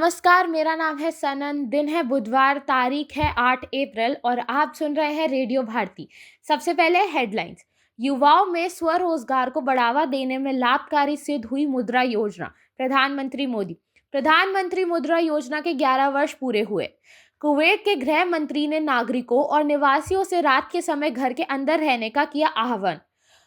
नमस्कार, मेरा नाम है सनन। दिन है बुधवार, तारीख है 8 अप्रैल और आप सुन रहे हैं रेडियो भारती। सबसे पहले हेडलाइंस। युवाओं में स्वरोजगार को बढ़ावा देने में लाभकारी सिद्ध हुई मुद्रा योजना, प्रधानमंत्री मोदी। प्रधानमंत्री मुद्रा योजना के 11 वर्ष पूरे हुए। कुवैत के गृह मंत्री ने नागरिकों और निवासियों से रात के समय घर के अंदर रहने का किया आह्वान।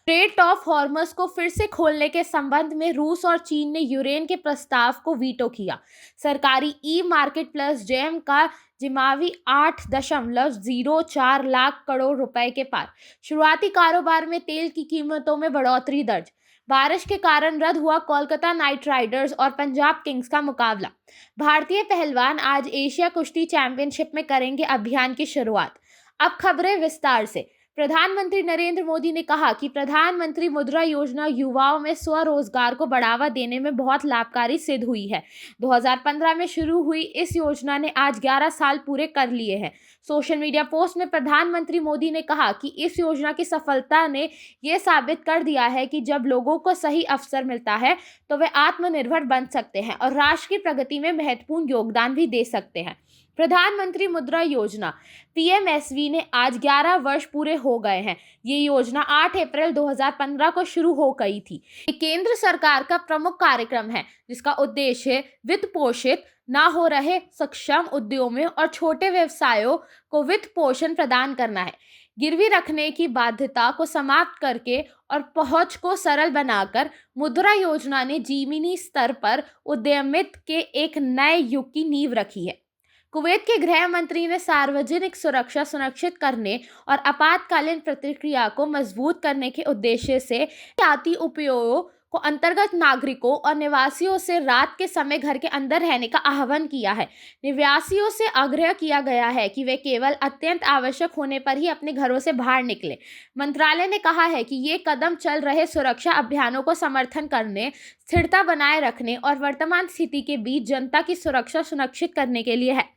स्ट्रेट ऑफ हॉर्मस को फिर से खोलने के संबंध में रूस और चीन ने यूक्रेन के प्रस्ताव को वीटो किया। सरकारी ई मार्केट प्लस जेम का जिमावी 8.04 लाख करोड़ रुपए के पार। शुरुआती कारोबार में तेल की कीमतों में बढ़ोतरी दर्ज। बारिश के कारण रद्द हुआ कोलकाता नाइट राइडर्स और पंजाब किंग्स का मुकाबला। भारतीय पहलवान आज एशिया कुश्ती चैंपियनशिप में करेंगे अभियान की शुरुआत। अब खबरें विस्तार से। प्रधानमंत्री नरेंद्र मोदी ने कहा कि प्रधानमंत्री मुद्रा योजना युवाओं में स्वरोजगार को बढ़ावा देने में बहुत लाभकारी सिद्ध हुई है। 2015 में शुरू हुई इस योजना ने आज 11 साल पूरे कर लिए हैं। सोशल मीडिया पोस्ट में प्रधानमंत्री मोदी ने कहा कि इस योजना की सफलता ने यह साबित कर दिया है कि जब लोगों को सही अवसर मिलता है तो वे आत्मनिर्भर बन सकते हैं और राष्ट्र की प्रगति में महत्वपूर्ण योगदान भी दे सकते हैं। प्रधानमंत्री मुद्रा योजना पीएमएसवी ने आज 11 वर्ष पूरे हो गए हैं। ये योजना 8 अप्रैल 2015 को शुरू हो गई थी। ये केंद्र सरकार का प्रमुख कार्यक्रम है जिसका उद्देश्य वित्त पोषित ना हो रहे सक्षम उद्यमियों और छोटे व्यवसायों को वित्त पोषण प्रदान करना है। गिरवी रखने की बाध्यता को समाप्त करके और पहुंच को सरल बनाकर मुद्रा योजना ने जमीनी स्तर पर उद्यमिता के एक नए युग की नींव रखी है। कुवैत के गृह मंत्री ने सार्वजनिक सुरक्षा सुनिश्चित करने और आपातकालीन प्रतिक्रिया को मजबूत करने के उद्देश्य से जाति उपयोग को अंतर्गत नागरिकों और निवासियों से रात के समय घर के अंदर रहने का आह्वान किया है। निवासियों से आग्रह किया गया है कि वे केवल अत्यंत आवश्यक होने पर ही अपने घरों से बाहर निकलें। मंत्रालय ने कहा है कि ये कदम चल रहे सुरक्षा अभियानों को समर्थन करने, स्थिरता बनाए रखने और वर्तमान स्थिति के बीच जनता की सुरक्षा सुनिश्चित करने के लिए है।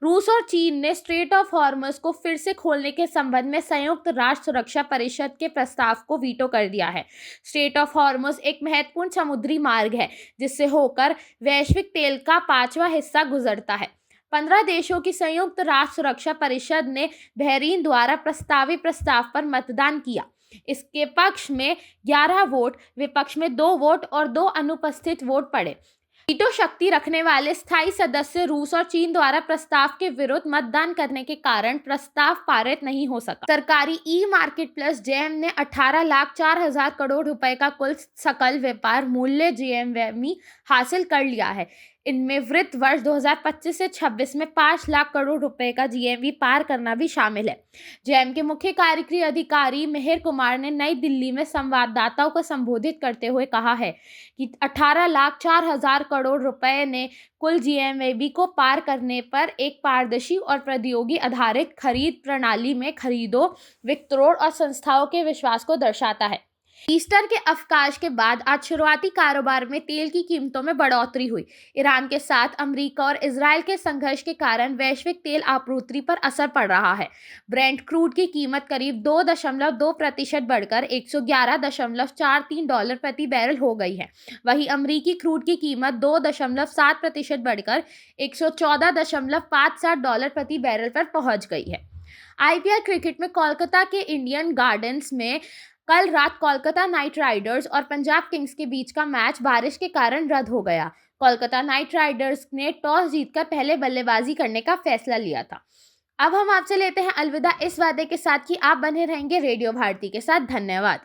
रूस और चीन ने स्ट्रेट ऑफ हॉर्मस को फिर से खोलने के संबंध में संयुक्त राष्ट्र सुरक्षा परिषद के प्रस्ताव को वीटो कर दिया है। स्ट्रेट ऑफ हॉर्मस एक महत्वपूर्ण समुद्री मार्ग है जिससे होकर वैश्विक तेल का 5वां हिस्सा गुजरता है। 15 देशों की संयुक्त राष्ट्र सुरक्षा परिषद ने बहरीन द्वारा प्रस्तावित प्रस्ताव पर मतदान किया। इसके पक्ष में 11 वोट, विपक्ष में 2 वोट और 2 अनुपस्थित वोट पड़े। वीटो शक्ति रखने वाले स्थायी सदस्य रूस और चीन द्वारा प्रस्ताव के विरुद्ध मतदान करने के कारण प्रस्ताव पारित नहीं हो सका। सरकारी ई मार्केट प्लस जेम ने 18,04,000 करोड़ रुपए का कुल सकल व्यापार मूल्य जीएमवी हासिल कर लिया है। इनमें वित्त वर्ष 2025 से 26 में 5 लाख करोड़ रुपए का जीएमवी पार करना भी शामिल है। जेम के मुख्य कार्यकारी अधिकारी मिहिर कुमार ने नई दिल्ली में संवाददाताओं को संबोधित करते हुए कहा है कि 18,04,000 करोड़ रुपए ने कुल जीएमवी को पार करने पर एक पारदर्शी और प्रौद्योगिकी आधारित खरीद प्रणाली में खरीदों, वितरण और संस्थाओं के विश्वास को दर्शाता है। ईस्टर के अवकाश के बाद आज शुरुआती कारोबार में तेल की कीमतों में बढ़ोतरी हुई। ईरान के साथ अमेरिका और इजरायल के संघर्ष के कारण वैश्विक तेल आपूर्ति पर असर पड़ रहा है। ब्रेंट क्रूड की कीमत करीब 2.2% बढ़कर $111.43 प्रति बैरल हो गई है। वहीं अमेरिकी क्रूड की कीमत 2.7% बढ़कर $114.57 प्रति बैरल पर पहुंच गई है। आईपीएल क्रिकेट में कोलकाता के ईडन गार्डन्स में कल रात कोलकाता नाइट राइडर्स और पंजाब किंग्स के बीच का मैच बारिश के कारण रद्द हो गया। कोलकाता नाइट राइडर्स ने टॉस जीतकर पहले बल्लेबाजी करने का फैसला लिया था। अब हम आपसे लेते हैं अलविदा इस वादे के साथ कि आप बने रहेंगे रेडियो भारती के साथ। धन्यवाद।